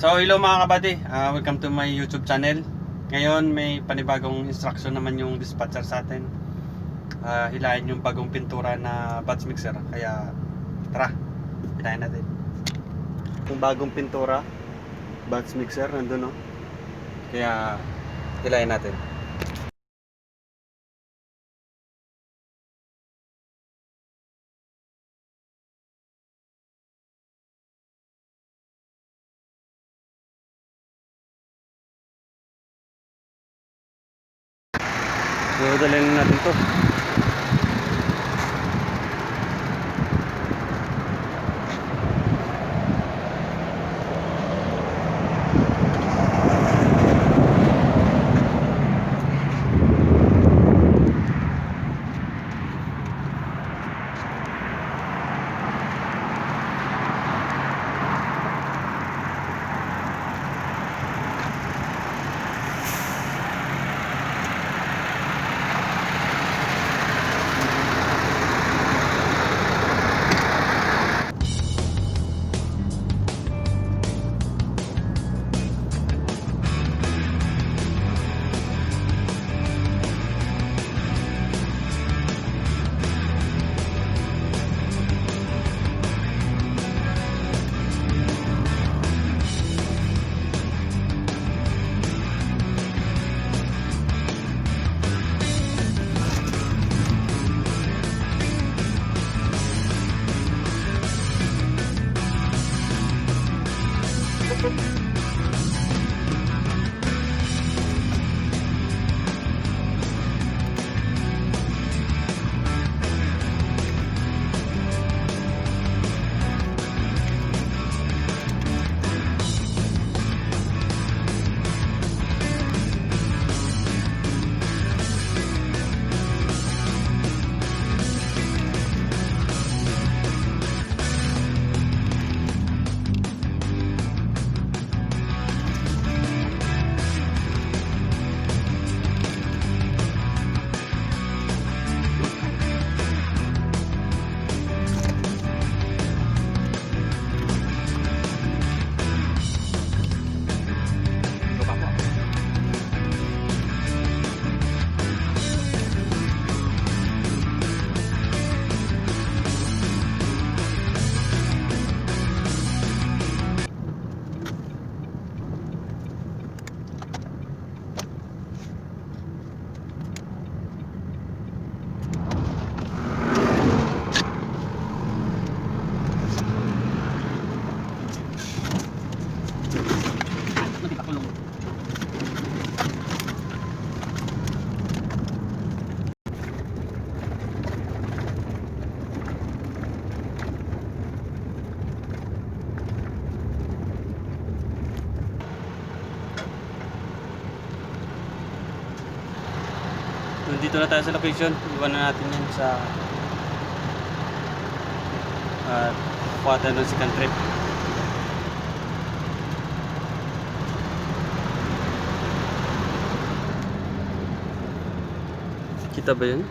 So hello mga kabady, welcome to my YouTube channel. Ngayon may panibagong instruction naman yung dispatcher sa atin. Hilahin yung bagong pintura na batch mixer. Kaya tara, hilahin natin. Yung bagong pintura batch mixer nandun, no? Kaya hilahin natin. So dalhin natin to. Nandito na tayo sa location. Iwan na natin yan sa kuha tayo ng second trip. Kita ba yun?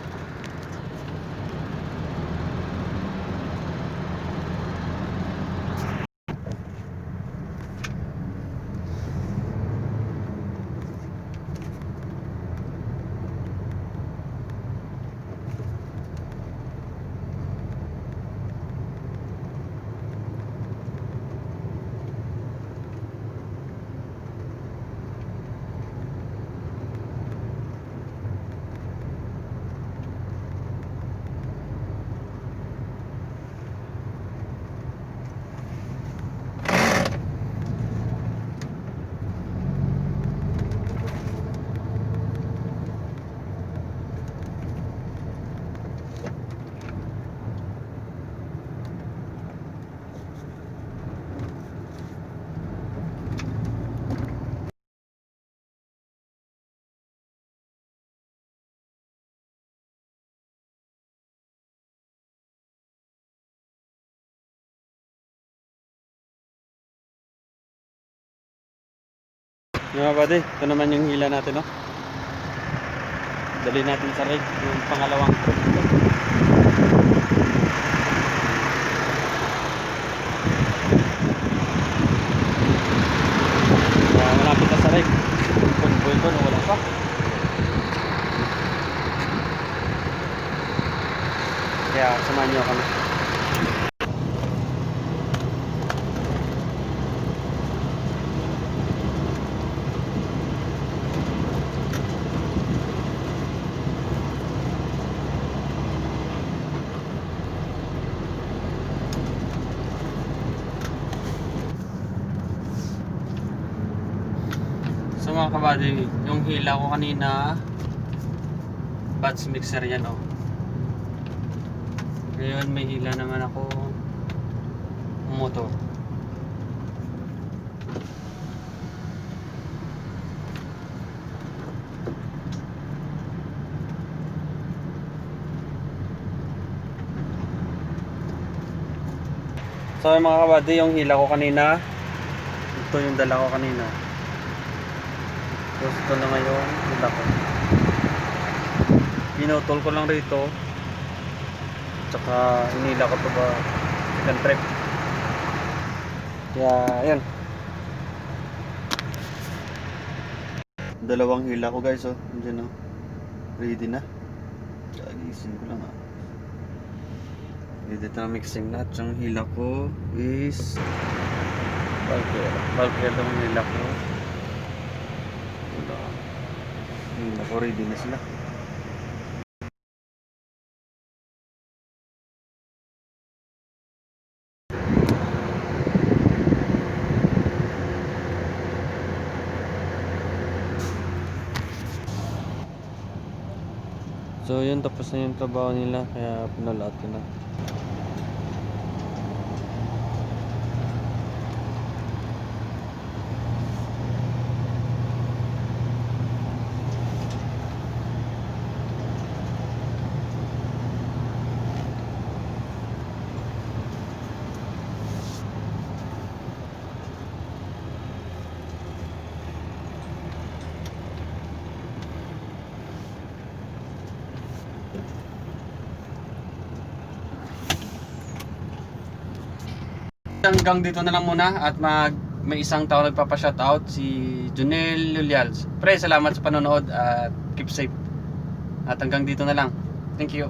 Yung mga buddy, ito naman yung hila natin, no? Dali natin sa rig, yung pangalawang trip. continue ako na. So mga kabady, yung hila ko kanina, batch mixer yan oh. Ngayon may hila naman ako motor. So mga kabady, yung hila ko kanina, ito yung dala ko kanina. Tapos ito na ngayon, hila ko. Pinutol ko lang rito. Tsaka hinila ko ito ba second trip. Kaya ayan. Dalawang hila ko guys oh. Diyan oh. Ready na. Kagisin ko lang ah. Ready na mixing na. At yung hila ko is Valkyrie lang yung hila ko. Hila ko ready na sila. So yun, tapos na yung trabaho nila, kaya pinalat ko na. Hanggang dito na lang muna at may isang tao nagpapa-shoutout, si Junel Lulials. Pre, salamat sa panonood at keep safe. At hanggang dito na lang. Thank you.